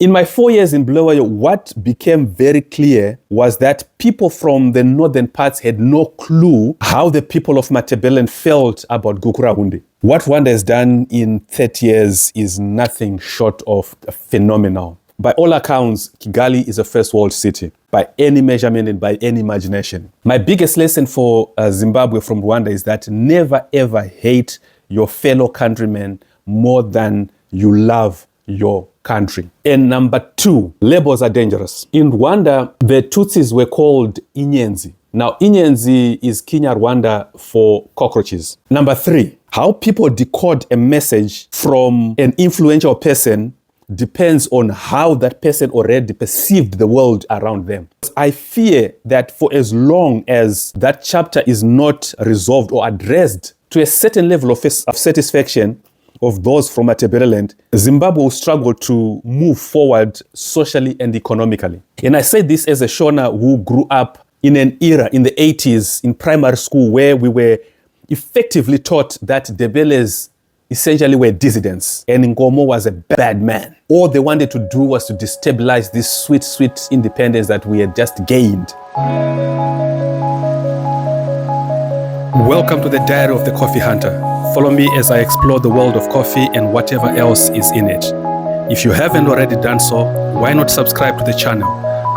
In my 4 years in Bulawayo, what became very clear was that people from the northern parts had no clue how the people of Matabeleland felt about Gukurahundi. What Rwanda has done in 30 years is nothing short of phenomenal. By all accounts, Kigali is a first world city, by any measurement and by any imagination. My biggest lesson for Zimbabwe from Rwanda is that never ever hate your fellow countrymen more than you love your country. And number two, labels are dangerous. In Rwanda, the Tutsis were called Inyenzi. Now, Inyenzi is Kinyarwanda for cockroaches. Number three, how people decode a message from an influential person depends on how that person already perceived the world around them. I fear that for as long as that chapter is not resolved or addressed to a certain level of satisfaction of those from Matabeleland, Zimbabwe will struggle to move forward socially and economically. And I say this as a Shona who grew up in an era in the 80s in primary school where we were effectively taught that Debeles essentially were dissidents and Nkomo was a bad man. All they wanted to do was to destabilize this sweet, sweet independence that we had just gained. Welcome to the Diary of the Coffee Hunter. Follow me as I explore the world of coffee and whatever else is in it. If you haven't already done so, why not subscribe to the channel?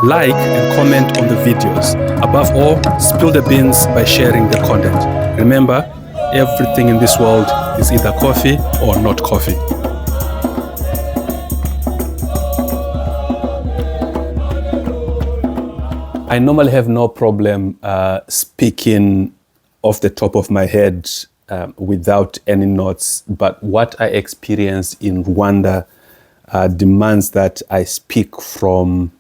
Like and comment on the videos. Above all, spill the beans by sharing the content. Remember, everything in this world is either coffee or not coffee. I normally have no problem speaking off the top of my head without any notes, but what I experienced in Rwanda demands that I speak from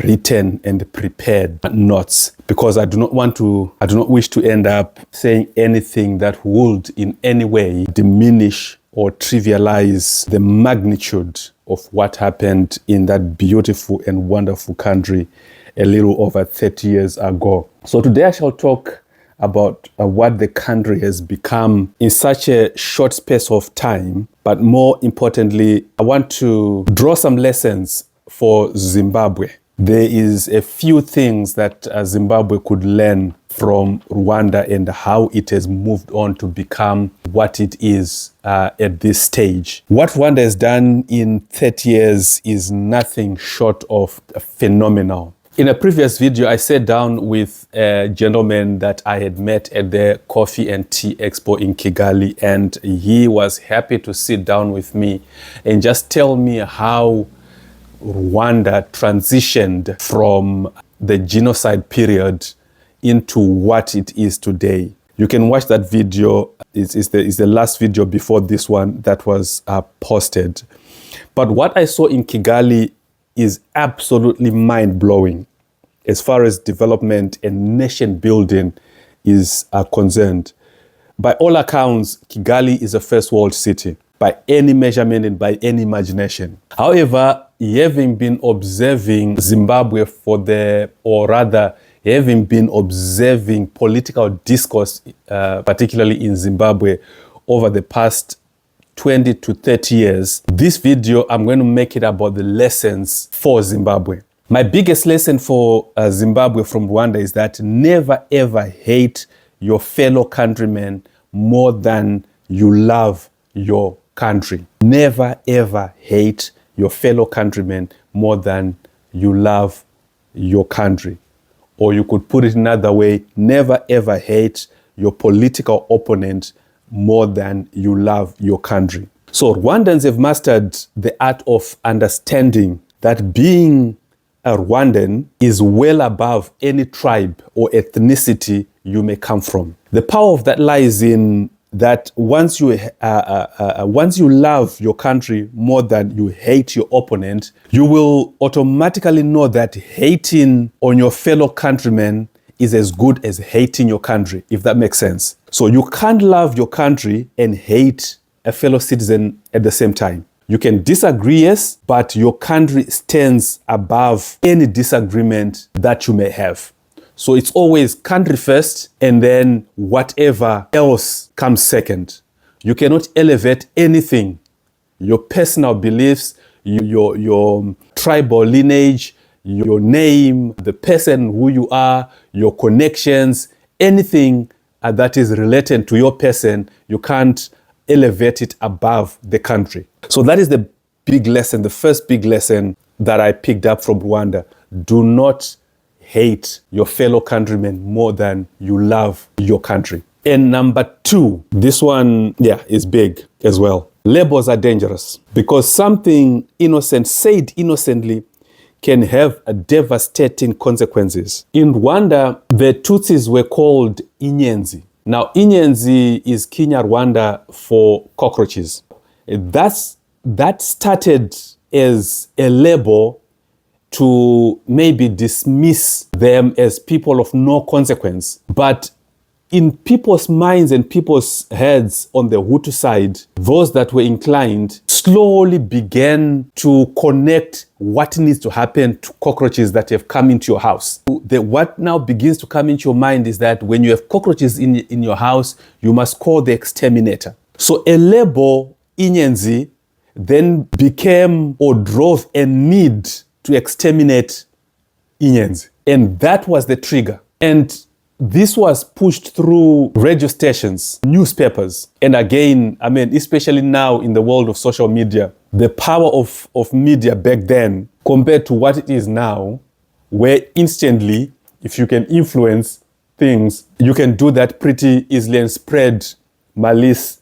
written and prepared notes, because I do not wish to end up saying anything that would in any way diminish or trivialize the magnitude of what happened in that beautiful and wonderful country a little over 30 years ago. So today I shall talk about what the country has become in such a short space of time, but more importantly, I want to draw some lessons for Zimbabwe. There is a few things that Zimbabwe could learn from Rwanda and how it has moved on to become what it is at this stage. What Rwanda has done in 30 years is nothing short of phenomenal. In a previous video, I sat down with a gentleman that I had met at the Coffee and Tea Expo in Kigali, and he was happy to sit down with me and just tell me how Rwanda transitioned from the genocide period into what it is today. You can watch that video. It's the last video before this one that was posted. But what I saw in Kigali is absolutely mind-blowing as far as development and nation building is concerned. By all accounts, Kigali is a first world city, by any measurement and by any imagination. However, having been observing Zimbabwe having been observing political discourse, particularly in Zimbabwe, over the past 20 to 30 years, this video, I'm going to make it about the lessons for Zimbabwe. My biggest lesson for Zimbabwe from Rwanda is that never ever hate your fellow countrymen more than you love your country. Never ever hate your fellow countrymen more than you love your country. Or you could put it another way, never ever hate your political opponent more than you love your country. So Rwandans have mastered the art of understanding that being a Rwandan is well above any tribe or ethnicity you may come from. The power of that lies in that once you love your country more than you hate your opponent, you will automatically know that hating on your fellow countrymen is as good as hating your country, if that makes sense. So you can't love your country and hate a fellow citizen at the same time. You can disagree, yes, but your country stands above any disagreement that you may have. So it's always country first, and then whatever else comes second. You cannot elevate anything, your personal beliefs, your tribal lineage, your name, the person who you are, your connections, anything that is related to your person, you can't elevate it above the country. So that is the big lesson, the first big lesson that I picked up from Rwanda. Do not hate your fellow countrymen more than you love your country. And number two, this one, is big as well. Labels are dangerous because something innocent, said innocently, can have a devastating consequences. In Rwanda, the Tutsis were called Inyenzi. Now, Inyenzi is Kinyarwanda for cockroaches. That started as a label to maybe dismiss them as people of no consequence. But in people's minds and people's heads on the Hutu side, those that were inclined slowly began to connect what needs to happen to cockroaches that have come into your house. What now begins to come into your mind is that when you have cockroaches in your house, you must call the exterminator. So a label, Inyenzi, then became or drove a need to exterminate Inyenzi. And that was the trigger. And this was pushed through radio stations, newspapers. And again, especially now in the world of social media, the power of media back then compared to what it is now, where instantly, if you can influence things, you can do that pretty easily and spread malice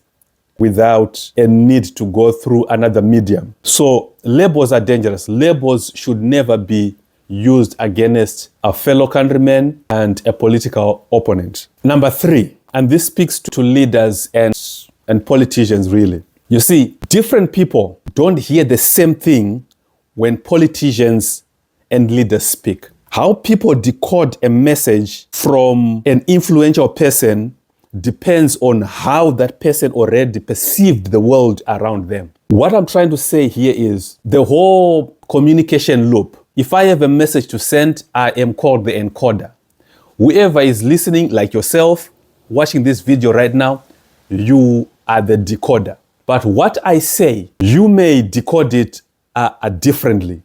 without a need to go through another medium. So labels are dangerous. Labels should never be used against a fellow countryman and a political opponent. Number three, and this speaks to leaders and politicians really. You see, different people don't hear the same thing when politicians and leaders speak. How people decode a message from an influential person depends on how that person already perceived the world around them. What I'm trying to say here is the whole communication loop. If I have a message to send, I am called the encoder. Whoever is listening, like yourself, watching this video right now, you are the decoder. But what I say, you may decode it differently.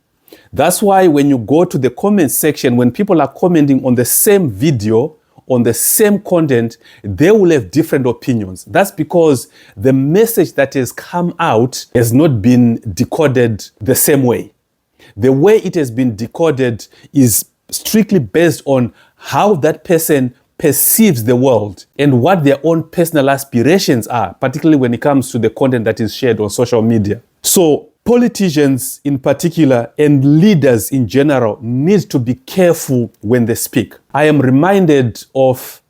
That's why when you go to the comment section, when people are commenting on the same video, on the same content, they will have different opinions. That's because the message that has come out has not been decoded the same way. The way it has been decoded is strictly based on how that person perceives the world and what their own personal aspirations are, particularly when it comes to the content that is shared on social media. So politicians in particular and leaders in general need to be careful when they speak. I am reminded of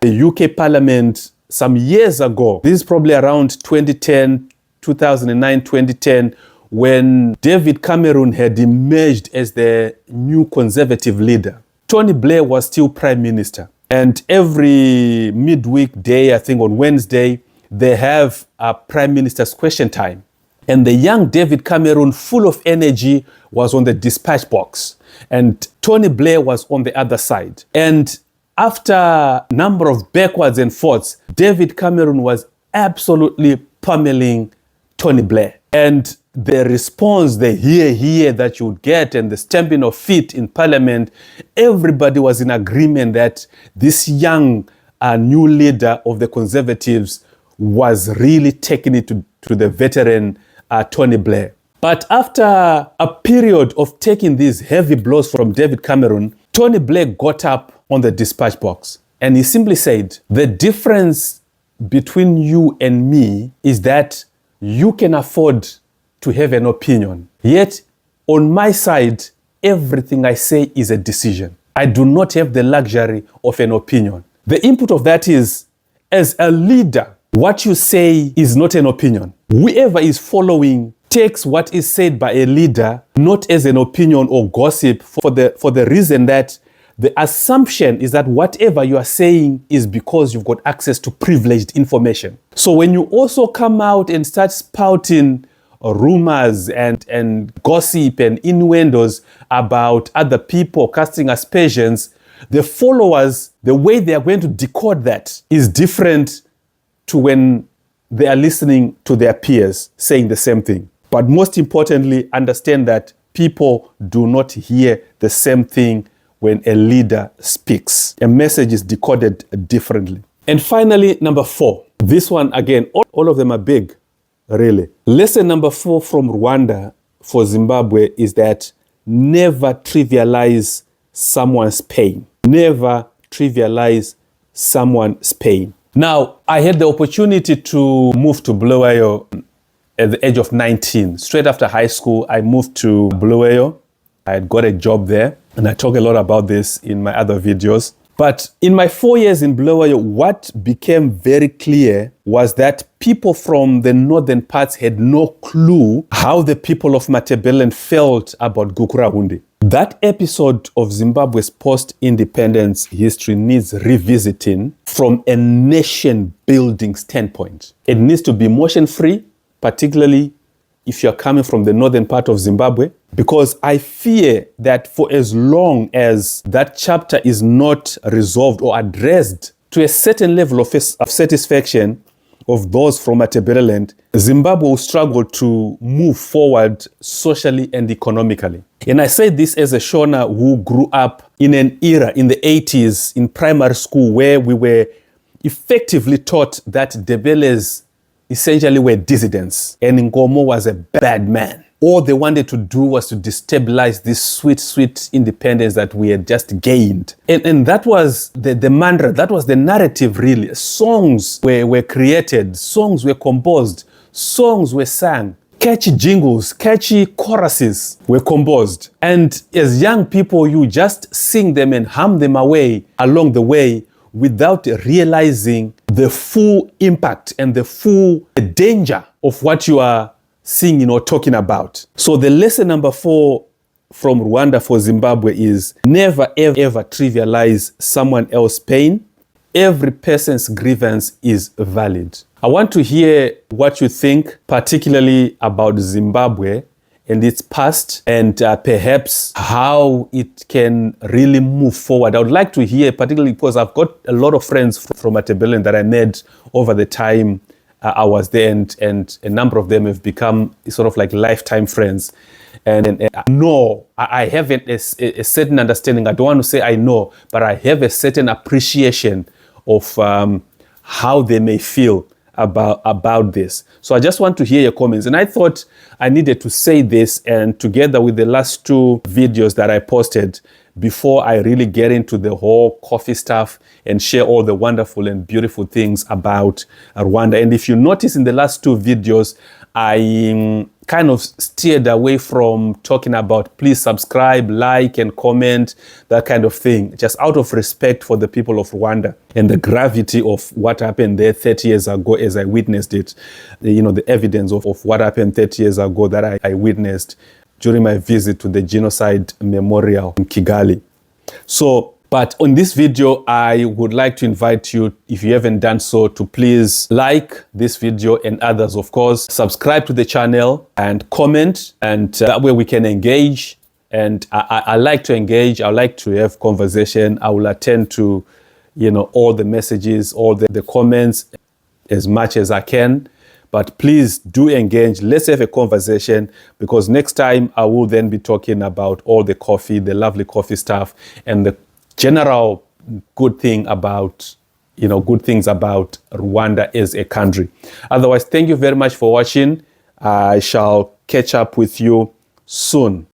the UK Parliament some years ago. This is probably around 2010, 2009, 2010, when David Cameron had emerged as the new conservative leader. Tony Blair was still prime minister. And every midweek day, I think on Wednesday, they have a prime minister's question time. And the young David Cameron, full of energy, was on the dispatch box. And Tony Blair was on the other side. And after a number of backwards and forths, David Cameron was absolutely pummeling Tony Blair. And the response, the hear that you would get and the stamping of feet in Parliament, everybody was in agreement that this young new leader of the Conservatives was really taking it to the veteran Tony Blair. But after a period of taking these heavy blows from David Cameron, Tony Blair got up on the dispatch box and he simply said, the difference between you and me is that you can afford to have an opinion. Yet, on my side, everything I say is a decision. I do not have the luxury of an opinion. The input of that is, as a leader, what you say is not an opinion. Whoever is following takes what is said by a leader not as an opinion or gossip for the reason that the assumption is that whatever you are saying is because you've got access to privileged information. So when you also come out and start spouting rumors and gossip and innuendos about other people, casting aspersions, the followers, the way they are going to decode that is different to when they are listening to their peers saying the same thing. But most importantly, understand that people do not hear the same thing when a leader speaks. A message is decoded differently. And finally, number 4. This one, again, all of them are big, really. Lesson number 4 from Rwanda for Zimbabwe is that never trivialize someone's pain. Never trivialize someone's pain. Now, I had the opportunity to move to Bulawayo at the age of 19. Straight after high school, I moved to Bulawayo. I had got a job there, and I talk a lot about this in my other videos. But in my 4 years in Bulawayo, what became very clear was that people from the northern parts had no clue how the people of Matabeleland felt about Gukurahundi. That episode of Zimbabwe's post-independence history needs revisiting from a nation-building standpoint. It needs to be emotion-free, particularly if you're coming from the northern part of Zimbabwe, because I fear that for as long as that chapter is not resolved or addressed to a certain level of satisfaction of those from Matabeleland, Zimbabwe will struggle to move forward socially and economically. And I say this as a Shona who grew up in an era in the 80s in primary school where we were effectively taught that Debeles essentially were dissidents and Nkomo was a bad man. All they wanted to do was to destabilize this sweet, sweet independence that we had just gained. And that was the mantra, that was the narrative really. Songs were created, songs were composed, songs were sung, catchy jingles, catchy choruses were composed. And as young people, you just sing them and hum them away along the way without realizing the full impact and the full danger of what you are singing or talking about. So the lesson number 4 from Rwanda for Zimbabwe is never ever trivialize someone else's pain. Every person's grievance is valid. I want to hear what you think, particularly about Zimbabwe and its past, and perhaps how it can really move forward. I would like to hear, particularly because I've got a lot of friends from Matabeleland that I met over the time I was there, and a number of them have become sort of like lifetime friends. And I have a certain understanding. I don't want to say I know, but I have a certain appreciation of how they may feel about this. So I just want to hear your comments. And I thought I needed to say this, and together with the last 2 videos that I posted, before I really get into the whole coffee stuff and share all the wonderful and beautiful things about Rwanda. And if you notice in the last 2 videos, I kind of steered away from talking about please subscribe, like, and comment, that kind of thing, just out of respect for the people of Rwanda and the gravity of what happened there 30 years ago as I witnessed it. You know, the evidence of what happened 30 years ago that I witnessed during my visit to the Genocide Memorial in Kigali. So, but on this video, I would like to invite you, if you haven't done so, to please like this video and others, of course, subscribe to the channel and comment, and that way we can engage. And I like to engage. I like to have conversation. I will attend to, you know, all the messages, all the comments as much as I can. But please do engage. Let's have a conversation, because next time I will then be talking about all the coffee, the lovely coffee stuff, and the general good thing about, you know, good things about Rwanda as a country. Otherwise, thank you very much for watching. I shall catch up with you soon.